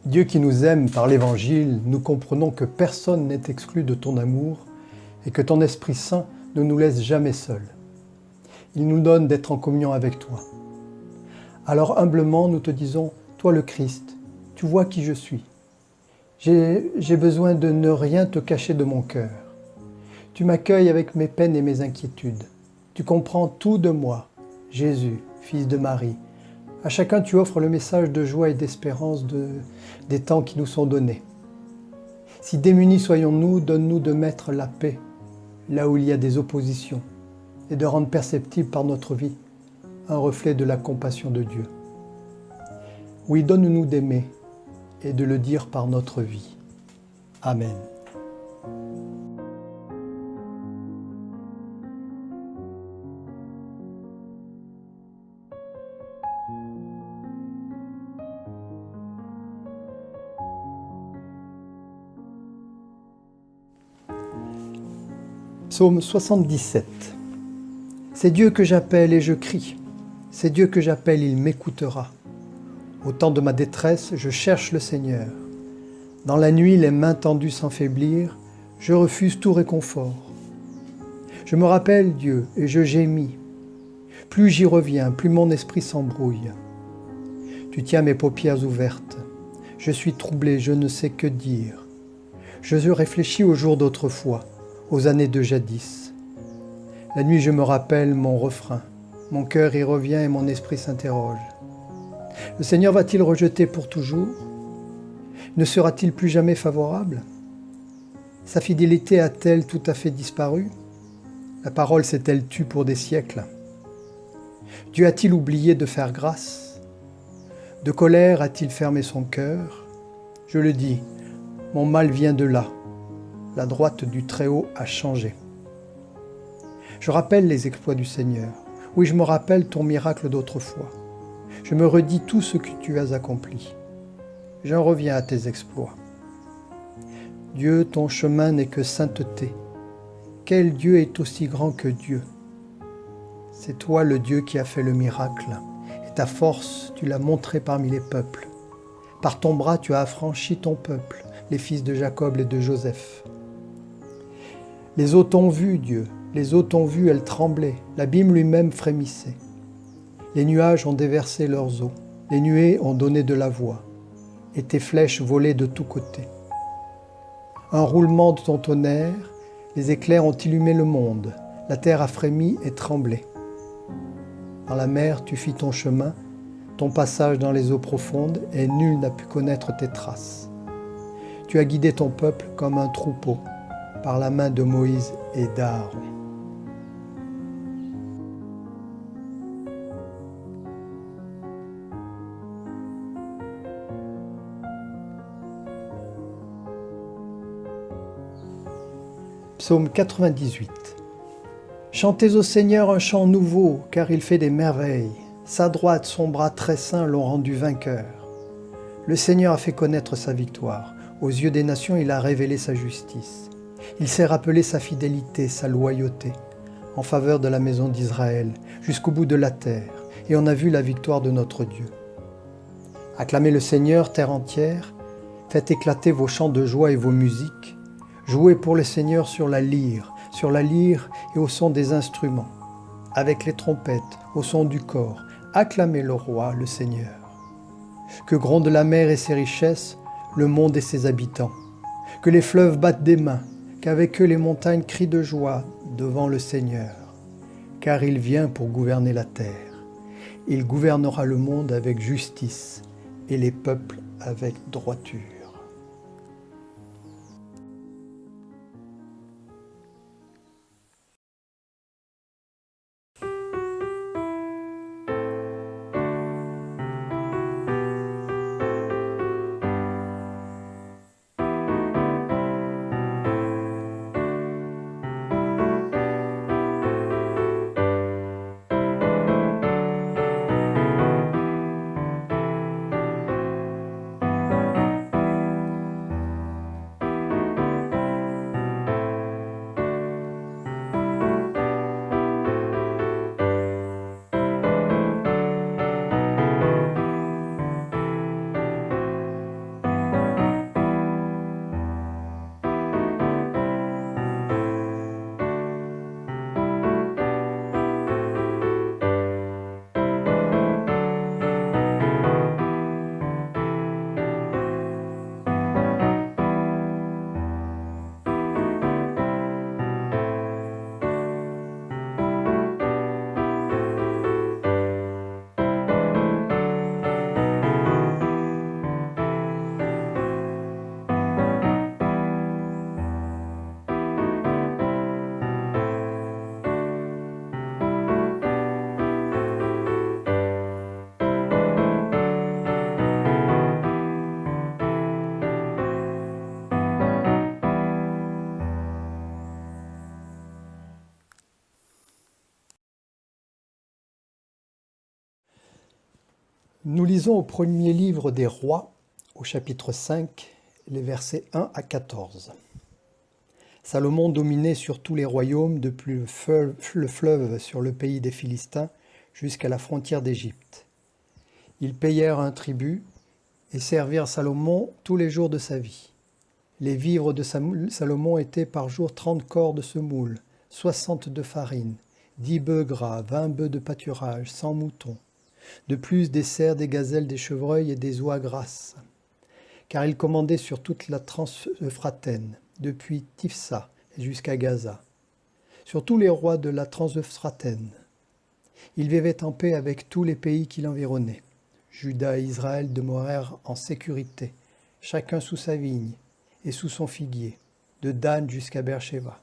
Dieu qui nous aime par l'Évangile, nous comprenons que personne n'est exclu de ton amour et que ton Esprit Saint ne nous laisse jamais seuls. Il nous donne d'être en communion avec toi. Alors humblement, nous te disons, toi le Christ, tu vois qui je suis. J'ai besoin de ne rien te cacher de mon cœur. Tu m'accueilles avec mes peines et mes inquiétudes. Tu comprends tout de moi, Jésus, fils de Marie. À chacun tu offres le message de joie et d'espérance des temps qui nous sont donnés. Si démunis soyons-nous, donne-nous de mettre la paix là où il y a des oppositions et de rendre perceptible par notre vie un reflet de la compassion de Dieu. Oui, donne-nous d'aimer et de le dire par notre vie. Amen. Psaume 77. C'est Dieu que j'appelle et je crie. C'est Dieu que j'appelle, il m'écoutera. Au temps de ma détresse, je cherche le Seigneur. Dans la nuit, les mains tendues sans faiblir, je refuse tout réconfort. Je me rappelle Dieu et je gémis. Plus j'y reviens, plus mon esprit s'embrouille. Tu tiens mes paupières ouvertes. Je suis troublé, je ne sais que dire. Je réfléchis aux jours d'autrefois, aux années de jadis. La nuit, je me rappelle mon refrain. Mon cœur y revient et mon esprit s'interroge. Le Seigneur va-t-il rejeter pour toujours? Ne sera-t-il plus jamais favorable? Sa fidélité a-t-elle tout à fait disparu? La parole s'est-elle tue pour des siècles? Dieu a-t-il oublié de faire grâce? De colère a-t-il fermé son cœur? Je le dis, mon mal vient de là. La droite du Très-Haut a changé. Je rappelle les exploits du Seigneur. Oui, je me rappelle ton miracle d'autrefois. Je me redis tout ce que tu as accompli. J'en reviens à tes exploits. Dieu, ton chemin n'est que sainteté. Quel Dieu est aussi grand que Dieu? C'est toi le Dieu qui a fait le miracle, et ta force, tu l'as montrée parmi les peuples. Par ton bras, tu as affranchi ton peuple, les fils de Jacob et de Joseph. Les eaux t'ont vu, Dieu, les eaux t'ont vu, elles tremblaient, l'abîme lui-même frémissait. Les nuages ont déversé leurs eaux, les nuées ont donné de la voix, et tes flèches volaient de tous côtés. Un roulement de ton tonnerre, les éclairs ont illumé le monde, la terre a frémi et tremblé. Dans la mer, tu fis ton chemin, ton passage dans les eaux profondes, et nul n'a pu connaître tes traces. Tu as guidé ton peuple comme un troupeau, par la main de Moïse et d'Aaron. Psaume 98. Chantez au Seigneur un chant nouveau, car il fait des merveilles. Sa droite, son bras très saint l'ont rendu vainqueur. Le Seigneur a fait connaître sa victoire. Aux yeux des nations, il a révélé sa justice. Il s'est rappelé sa fidélité, sa loyauté, en faveur de la maison d'Israël, jusqu'au bout de la terre, et on a vu la victoire de notre Dieu. Acclamez le Seigneur, terre entière, faites éclater vos chants de joie et vos musiques, jouez pour le Seigneur sur la lyre et au son des instruments, avec les trompettes, au son du cor, acclamez le roi, le Seigneur. Que gronde la mer et ses richesses, le monde et ses habitants, que les fleuves battent des mains, qu'avec eux les montagnes crient de joie devant le Seigneur, car il vient pour gouverner la terre. Il gouvernera le monde avec justice et les peuples avec droiture. Nous lisons au premier livre des Rois, au chapitre 5, les versets 1 à 14. Salomon dominait sur tous les royaumes, depuis le fleuve sur le pays des Philistins jusqu'à la frontière d'Égypte. Ils payèrent un tribut et servirent Salomon tous les jours de sa vie. Les vivres de Salomon étaient par jour 30 corps de semoule, 60 de farine, 10 bœufs gras, 20 bœufs de pâturage, 100 moutons. De plus des cerfs, des gazelles, des chevreuils et des oies grasses. Car il commandait sur toute la Transeuphrataine, depuis Tifsa jusqu'à Gaza, sur tous les rois de la Transeuphrataine. Il vivait en paix avec tous les pays qui l'environnaient. Juda et Israël demeurèrent en sécurité, chacun sous sa vigne et sous son figuier, de Dan jusqu'à Beersheba,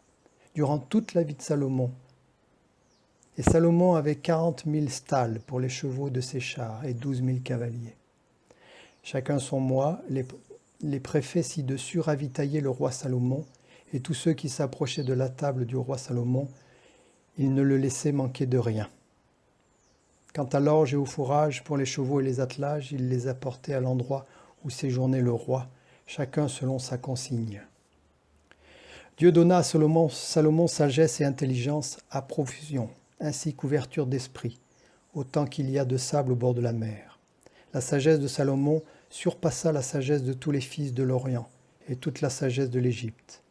durant toute la vie de Salomon. Et Salomon avait 40 000 stalles pour les chevaux de ses chars et 12 000 cavaliers. Chacun son mois, les préfets ci-dessus ravitaillaient le roi Salomon, et tous ceux qui s'approchaient de la table du roi Salomon, ils ne le laissaient manquer de rien. Quant à l'orge et au fourrage pour les chevaux et les attelages, il les apportait à l'endroit où séjournait le roi, chacun selon sa consigne. Dieu donna à Salomon sagesse et intelligence à profusion, ainsi qu'ouverture d'esprit, autant qu'il y a de sable au bord de la mer. La sagesse de Salomon surpassa la sagesse de tous les fils de l'Orient et toute la sagesse de l'Égypte.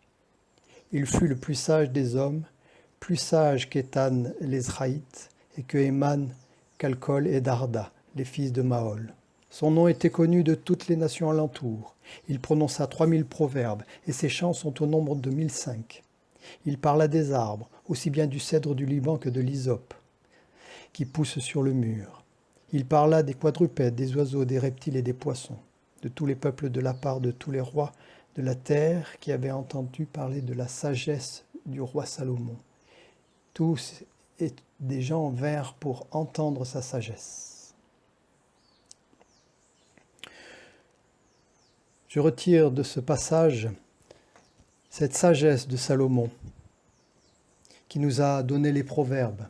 Il fut le plus sage des hommes, plus sage qu'Étan l'Ezraïte et que Éman, Calcol et Darda, les fils de Mahol. Son nom était connu de toutes les nations alentour. Il prononça 3000 proverbes, et ses chants sont au nombre de 1005. Il parla des arbres, aussi bien du cèdre du Liban que de l'hysope, qui poussent sur le mur. Il parla des quadrupèdes, des oiseaux, des reptiles et des poissons, de tous les peuples de la part de tous les rois de la terre qui avaient entendu parler de la sagesse du roi Salomon. Tous des gens vinrent pour entendre sa sagesse. Je retire de ce passage cette sagesse de Salomon qui nous a donné les proverbes.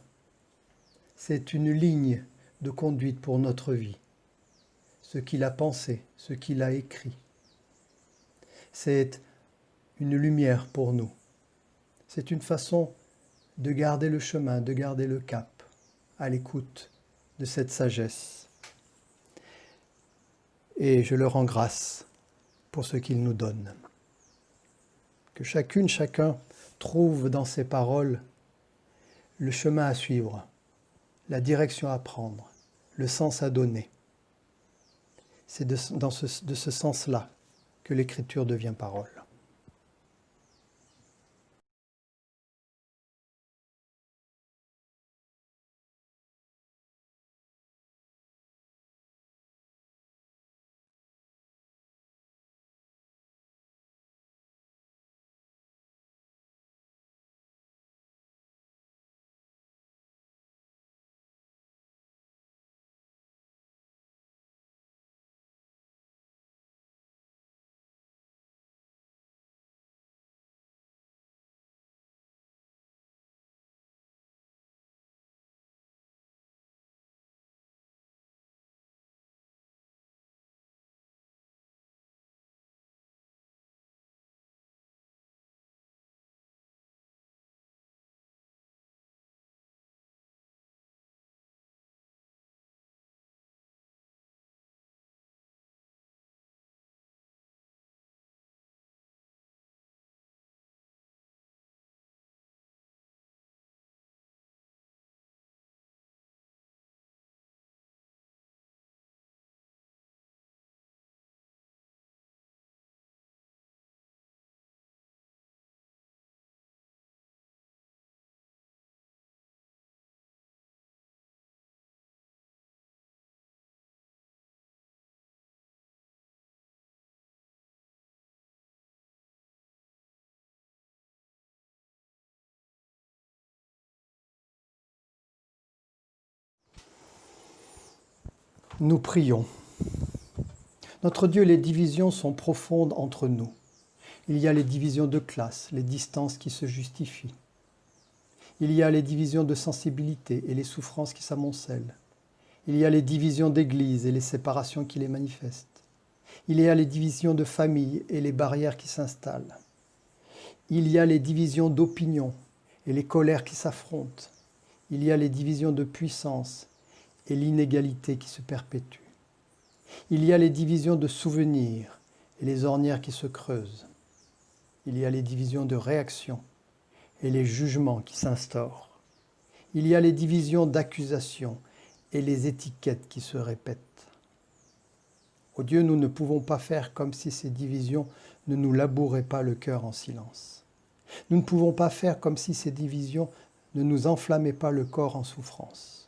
C'est une ligne de conduite pour notre vie. Ce qu'il a pensé, ce qu'il a écrit. C'est une lumière pour nous. C'est une façon de garder le chemin, de garder le cap, à l'écoute de cette sagesse. Et je le rends grâce pour ce qu'il nous donne. Que chacun trouve dans ses paroles le chemin à suivre, la direction à prendre, le sens à donner. C'est de ce sens-là que l'Écriture devient parole. Nous prions. Notre Dieu, les divisions sont profondes entre nous. Il y a les divisions de classe, les distances qui se justifient. Il y a les divisions de sensibilité et les souffrances qui s'amoncellent. Il y a les divisions d'église et les séparations qui les manifestent. Il y a les divisions de famille et les barrières qui s'installent. Il y a les divisions d'opinion et les colères qui s'affrontent. Il y a les divisions de puissance et l'inégalité qui se perpétue. Il y a les divisions de souvenirs et les ornières qui se creusent. Il y a les divisions de réaction et les jugements qui s'instaurent. Il y a les divisions d'accusation et les étiquettes qui se répètent. Ô Dieu, nous ne pouvons pas faire comme si ces divisions ne nous labouraient pas le cœur en silence. Nous ne pouvons pas faire comme si ces divisions ne nous enflammaient pas le corps en souffrance.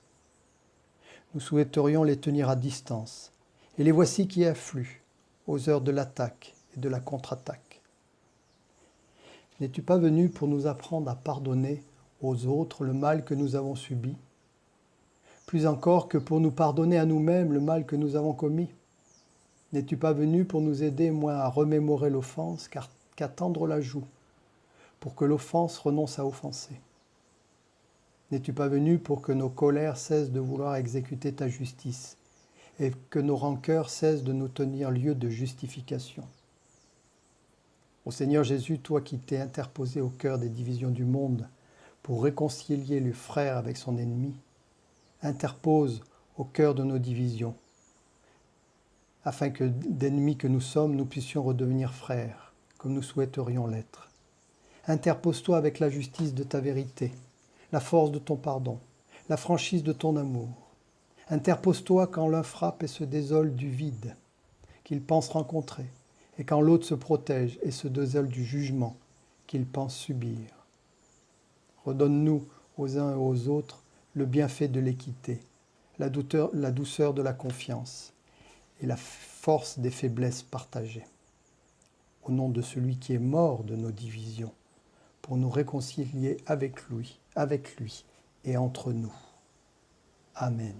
Nous souhaiterions les tenir à distance, et les voici qui affluent aux heures de l'attaque et de la contre-attaque. N'es-tu pas venu pour nous apprendre à pardonner aux autres le mal que nous avons subi, plus encore que pour nous pardonner à nous-mêmes le mal que nous avons commis? N'es-tu pas venu pour nous aider moins à remémorer l'offense qu'à tendre la joue, pour que l'offense renonce à offenser? N'es-tu pas venu pour que nos colères cessent de vouloir exécuter ta justice et que nos rancœurs cessent de nous tenir lieu de justification? Ô Seigneur Jésus, toi qui t'es interposé au cœur des divisions du monde pour réconcilier le frère avec son ennemi, interpose au cœur de nos divisions, afin que d'ennemis que nous sommes, nous puissions redevenir frères, comme nous souhaiterions l'être. Interpose-toi avec la justice de ta vérité, la force de ton pardon, la franchise de ton amour. Interpose-toi quand l'un frappe et se désole du vide qu'il pense rencontrer, et quand l'autre se protège et se désole du jugement qu'il pense subir. Redonne-nous aux uns et aux autres le bienfait de l'équité, la douceur de la confiance et la force des faiblesses partagées. Au nom de celui qui est mort de nos divisions, pour nous réconcilier avec lui et entre nous. Amen.